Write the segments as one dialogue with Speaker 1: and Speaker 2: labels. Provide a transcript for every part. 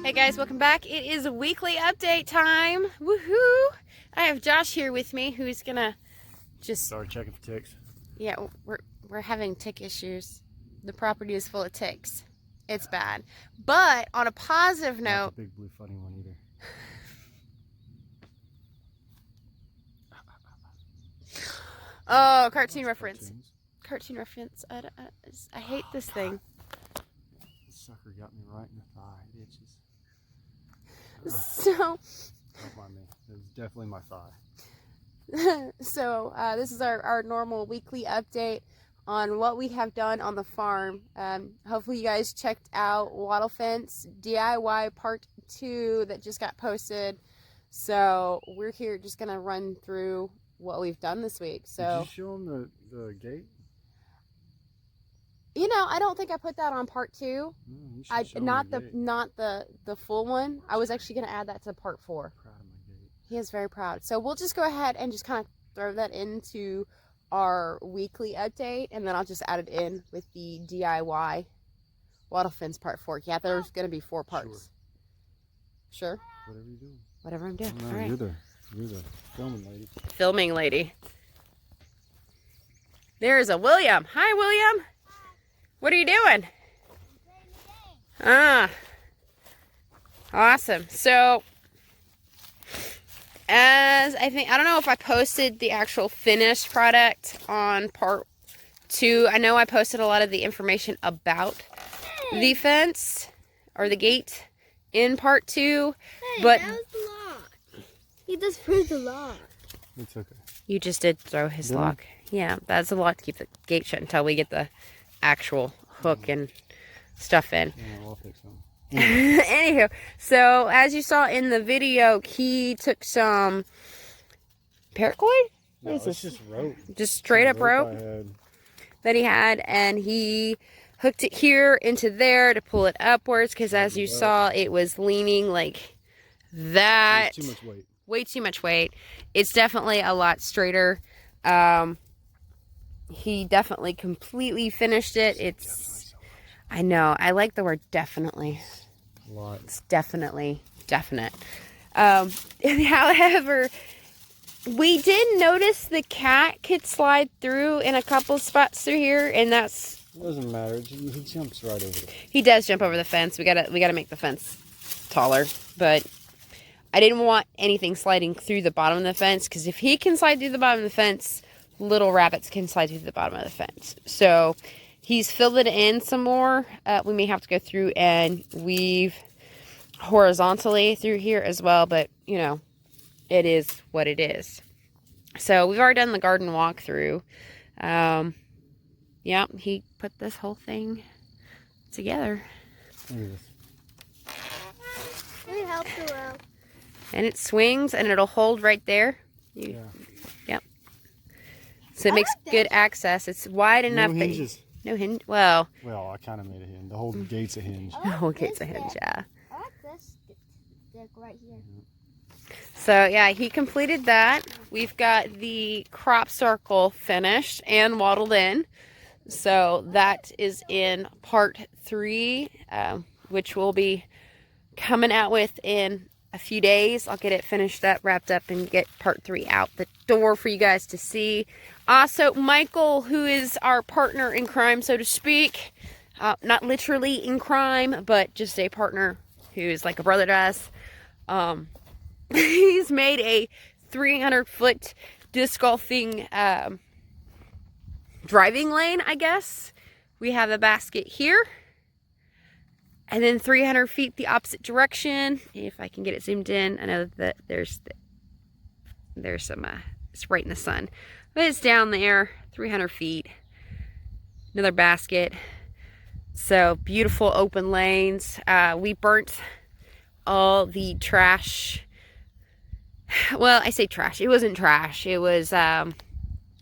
Speaker 1: Hey guys, welcome back. It is weekly update time. Woohoo! I have Josh here with me who's gonna just
Speaker 2: start checking for ticks.
Speaker 1: Yeah, we're having tick issues. The property is full of ticks. It's bad. But on a positive note,
Speaker 2: not the big blue funny one either.
Speaker 1: Oh, cartoon reference. Cartoon reference. I hate this thing.
Speaker 2: This sucker got me right in the thigh. It itches.
Speaker 1: So,
Speaker 2: don't mind me. It was definitely my thigh.
Speaker 1: So this is our normal weekly update on what we have done on the farm. Hopefully you guys checked out Wattle Fence DIY Part 2 that just got posted. So we're here just gonna run through what we've done this week. So
Speaker 2: did you show them the gate?
Speaker 1: You know, I don't think I put that on Part 2. Not the full one. I was actually gonna add that to Part 4.
Speaker 2: Proud of my gate.
Speaker 1: He is very proud. So we'll just go ahead and just kind of throw that into our weekly update, and then I'll just add it in with the DIY Wattle Fence Part 4. Yeah, there's going to be 4 parts. Sure?
Speaker 2: Whatever you're doing.
Speaker 1: Whatever I'm doing.
Speaker 2: No,
Speaker 1: all right.
Speaker 2: You're the filming lady.
Speaker 1: Filming lady. There's a William. Hi, William. What are you doing? Ah. Awesome. So, as I don't know if I posted the actual finished product on Part 2. I know I posted a lot of the information about the fence or the gate in Part 2.
Speaker 3: Hey,
Speaker 1: but
Speaker 3: that was the lock. He just threw the lock.
Speaker 2: It's okay.
Speaker 1: You just did throw his lock. Yeah, that's a lock to keep the gate shut until we get the actual hook and stuff in.
Speaker 2: Yeah, I'll fix them.
Speaker 1: Anywho, so as you saw in the video, he took some paracord?
Speaker 2: No, it's just rope.
Speaker 1: Just straight up rope that he had, and he hooked it here into there to pull it upwards, because as you saw, it was leaning like that.
Speaker 2: Too much weight.
Speaker 1: Way too much weight. It's definitely a lot straighter. He definitely completely finished it. It's, I know, I like the word definitely.
Speaker 2: A lot.
Speaker 1: It's definitely definite. However, we did notice the cat could slide through in a couple spots through here, and that's...
Speaker 2: It doesn't matter. He jumps right over it.
Speaker 1: He does jump over the fence. We gotta make the fence taller, but I didn't want anything sliding through the bottom of the fence, because if he can slide through the bottom of the fence, little rabbits can slide through the bottom of the fence. So he's filled it in some more. We may have to go through and weave horizontally through here as well, but you know, it is what it is. So we've already done the garden walkthrough. Yeah, he put this whole thing together.
Speaker 2: Look at this.
Speaker 3: It helped a lot.
Speaker 1: And it swings and it'll hold right there.
Speaker 2: Yeah.
Speaker 1: Yep. So it makes good access. It's wide enough.
Speaker 2: No hinges.
Speaker 1: No hinge. Well,
Speaker 2: I kind of made a hinge. The whole gate's a hinge.
Speaker 1: the whole gate's a hinge, yeah.
Speaker 3: I like this stick right here.
Speaker 1: So yeah, he completed that. We've got the crop circle finished and wattled in. So that is in Part 3, which we'll be coming out with in a few days. I'll get it finished up, wrapped up, and get Part 3 out the door for you guys to see. Also, Michael, who is our partner in crime, so to speak, not literally in crime, but just a partner who is like a brother to us. He's made a 300-foot disc golfing driving lane, I guess. We have a basket here. And then 300 feet the opposite direction. If I can get it zoomed in, I know that there's some, it's right in the sun. But it's down there, 300 feet. Another basket. So beautiful open lanes. We burnt all the trash. Well, I say trash. It wasn't trash. It was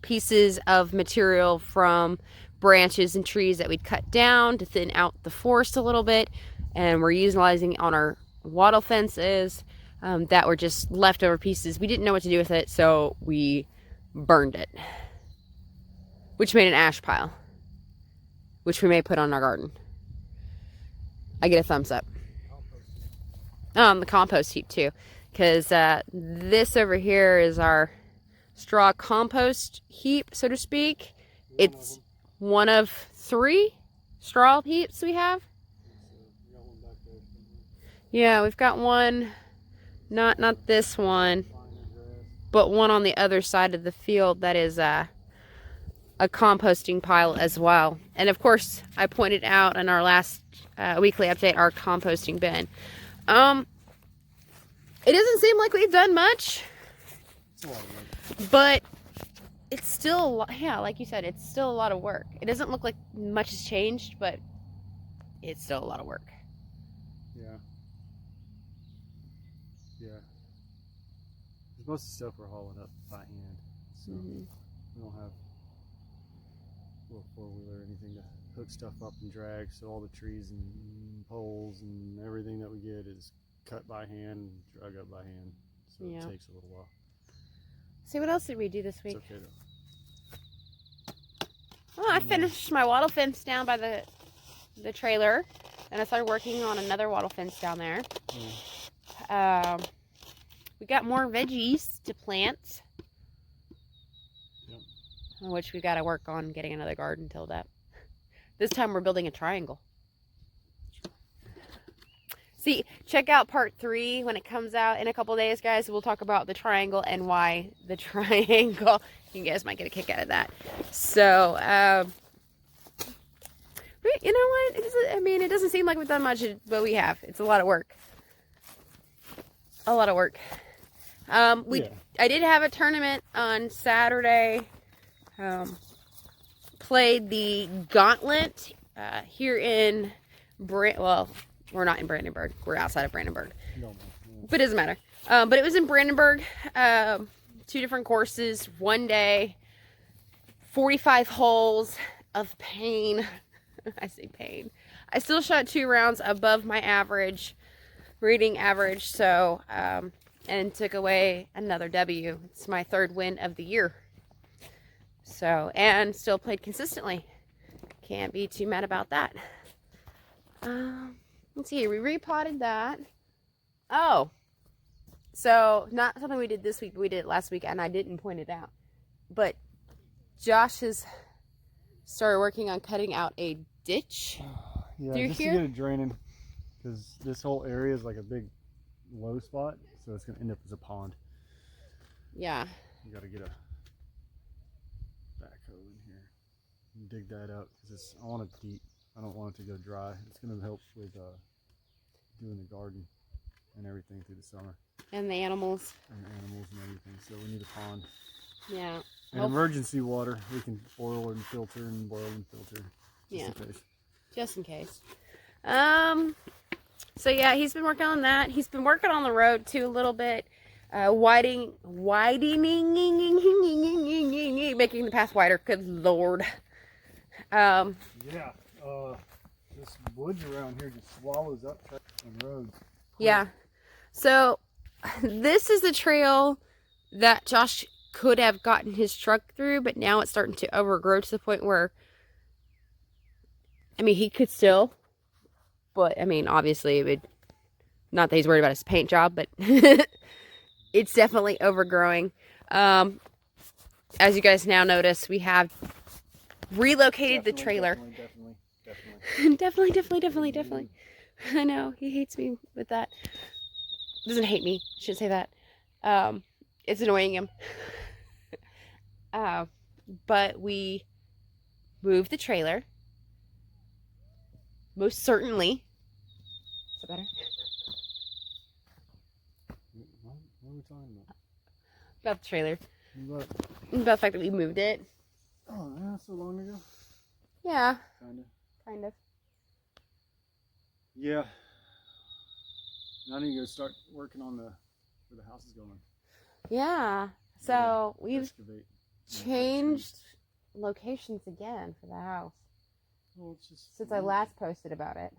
Speaker 1: pieces of material from branches and trees that we'd cut down to thin out the forest a little bit, and we're utilizing on our wattle fences that were just leftover pieces. We didn't know what to do with it, so we burned it, which made an ash pile, which we may put on our garden. I get a thumbs up. The compost heap too, because this over here is our straw compost heap, so to speak. It's one of 3 straw heaps we have. Yeah, we've got one, not this one, but one on the other side of the field that is a composting pile as well. And of course, I pointed out in our last weekly update our composting bin. It doesn't seem like we've done much, but it's still a lot, yeah, like you said, it's still a lot of work. It doesn't look like much has changed, but it's still a lot of work.
Speaker 2: Yeah. Yeah. Because most of the stuff we're hauling up by hand, so we don't have a little 4-wheeler or anything to hook stuff up and drag. So all the trees and poles and everything that we get is cut by hand, drug up by hand. So
Speaker 1: Yeah.
Speaker 2: it takes a little while.
Speaker 1: See, what else did we do this week?
Speaker 2: It's okay though.
Speaker 1: Oh, I finished my wattle fence down by the trailer, and I started working on another wattle fence down there. We got more veggies to plant, which we got to work on getting another garden tilled up. This time we're building a triangle. See, check out part 3 when it comes out in a couple days, guys. We'll talk about the triangle and why the triangle. You guys might get a kick out of that. So, you know what? It doesn't seem like we've done much, but we have. It's a lot of work. A lot of work. I did have a tournament on Saturday. Played the Gauntlet here in well, we're not in Brandenburg. We're outside of Brandenburg. But it doesn't matter. But it was in Brandenburg. 2 different courses, 1 day, 45 holes of pain. I say pain. I still shot 2 rounds above my average, reading average. So, and took away another W. It's my 3rd win of the year. So, and still played consistently. Can't be too mad about that. Let's see, we repotted that. Oh, so not something we did this week, but we did it last week, and I didn't point it out. But Josh has started working on cutting out a ditch through
Speaker 2: just
Speaker 1: here.
Speaker 2: to get it draining, because this whole area is like a big low spot, so it's going to end up as a pond.
Speaker 1: Yeah.
Speaker 2: You got to get a backhoe in here and dig that up, because I want it deep. I don't want it to go dry. It's going to help with doing the garden and everything through the summer.
Speaker 1: And the animals.
Speaker 2: And animals and everything. So we need a pond.
Speaker 1: Yeah.
Speaker 2: And emergency water. We can boil and filter and boil and filter. Just in case.
Speaker 1: Just in case. So yeah, he's been working on that. He's been working on the road too a little bit. Widening, making the path wider. Good Lord.
Speaker 2: This woods around here just swallows up trucks and roads.
Speaker 1: Yeah. So this is the trail that Josh could have gotten his truck through, but now it's starting to overgrow to the point where, he could still, but obviously it would, not that he's worried about his paint job, but it's definitely overgrowing. As you guys now notice, we have relocated the trailer. Definitely. I know, he hates me with that. Doesn't hate me, shouldn't say that. It's annoying him. But we moved the trailer. Most certainly. Is that better?
Speaker 2: What are we talking about?
Speaker 1: About the trailer.
Speaker 2: What?
Speaker 1: About the fact that we moved it.
Speaker 2: Oh, yeah, so long ago?
Speaker 1: Yeah.
Speaker 2: Kind of. Yeah. Now I need to go start working on where the house is going.
Speaker 1: Yeah. So we've
Speaker 2: Excavate.
Speaker 1: changed locations again for the house.
Speaker 2: Well, it's just
Speaker 1: Since I last posted about it.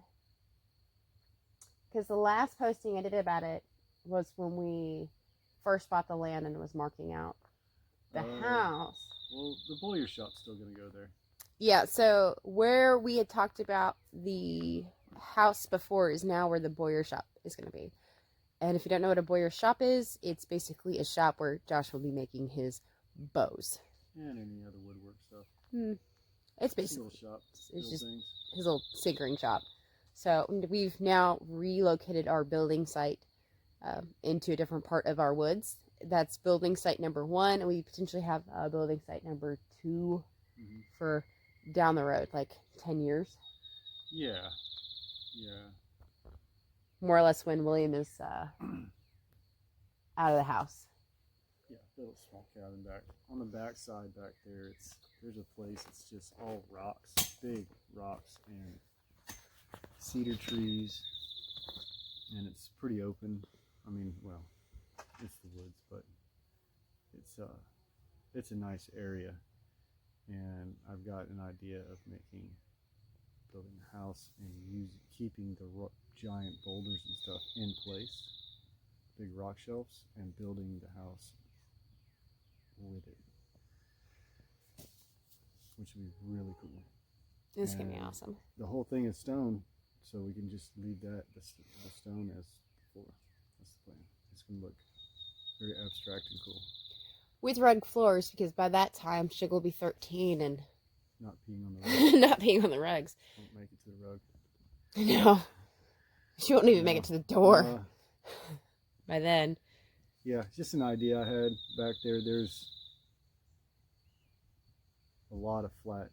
Speaker 1: Because the last posting I did about it was when we first bought the land and was marking out the house.
Speaker 2: Well, the Boyer shop's still going to go there.
Speaker 1: Yeah, so where we had talked about the house before is now where the Boyer shop is going to be. And if you don't know what a Boyer shop is, it's basically a shop where Josh will be making his bows.
Speaker 2: And any other woodwork stuff.
Speaker 1: It's basically
Speaker 2: Little shop.
Speaker 1: it's
Speaker 2: Little
Speaker 1: just
Speaker 2: things.
Speaker 1: his little tinkering shop. So we've now relocated our building site into a different part of our woods. That's building site number 1, and we potentially have building site number 2 for down the road, like 10 years.
Speaker 2: Yeah.
Speaker 1: More or less when William is out of the house.
Speaker 2: Yeah, little small cabin back. On the back side back there, there's a place, it's just all rocks, big rocks and cedar trees, and it's pretty open. I mean, well, it's the woods, but it's a nice area, and I've got an idea of building a house and keeping the giant boulders and stuff in place, big rock shelves, and building the house with it, which would be really cool.
Speaker 1: It's going to be
Speaker 2: And
Speaker 1: awesome.
Speaker 2: The whole thing is stone, so we can just leave the stone as the floor. That's the plan. It's going to look very abstract and cool.
Speaker 1: With rug floors, because by that time, Sugar will be 13 and
Speaker 2: Not peeing on the rug.
Speaker 1: not being on the rugs.
Speaker 2: Won't make it to the rug.
Speaker 1: No. She won't even make
Speaker 2: No.
Speaker 1: it to the door by then.
Speaker 2: Yeah, just an idea I had back there. There's a lot of flat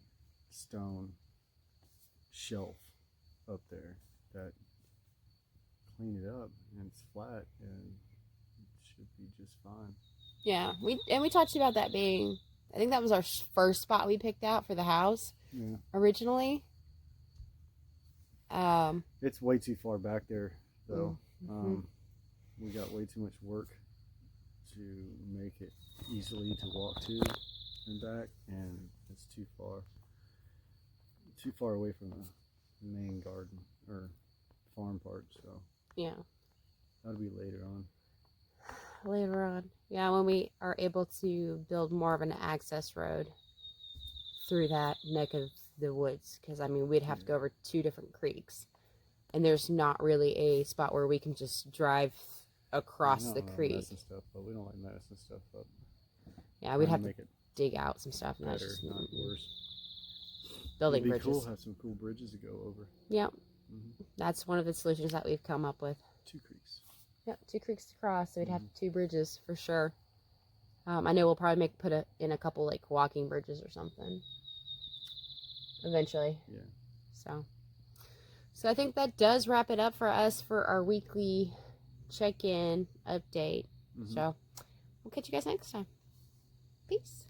Speaker 2: stone shelf up there that clean it up, and it's flat and it should be just fine.
Speaker 1: Yeah, we talked about that being, I think that was our first spot we picked out for the house
Speaker 2: Yeah,
Speaker 1: originally.
Speaker 2: it's way too far back there though.
Speaker 1: Mhm.
Speaker 2: We got way too much work to make it easily to walk to and back, and it's too far away from the main garden or farm part, so
Speaker 1: Yeah,
Speaker 2: that'll be later on.
Speaker 1: later on. Yeah, when we are able to build more of an access road through that neck of the woods, because I mean we'd have to go over 2 different creeks, and there's not really a spot where we can just drive across
Speaker 2: We
Speaker 1: the
Speaker 2: don't like
Speaker 1: creek.
Speaker 2: messing stuff up. We don't like messing stuff up.
Speaker 1: Yeah, we'd
Speaker 2: Trying
Speaker 1: have
Speaker 2: to
Speaker 1: to
Speaker 2: make it
Speaker 1: dig out some stuff, and that's
Speaker 2: better,
Speaker 1: just
Speaker 2: not worse.
Speaker 1: building
Speaker 2: It'd be
Speaker 1: bridges.
Speaker 2: cool, have some cool bridges to go over.
Speaker 1: Yep,
Speaker 2: Mhm.
Speaker 1: that's one of the solutions that we've come up with.
Speaker 2: 2 creeks.
Speaker 1: Yep, 2 creeks to cross, so we'd have
Speaker 2: Mhm.
Speaker 1: 2 bridges for sure. I know we'll probably put in a couple like walking bridges or something eventually.
Speaker 2: Yeah.
Speaker 1: So I think that does wrap it up for us for our weekly check-in update.
Speaker 2: Mhm.
Speaker 1: So we'll catch you guys next time. Peace.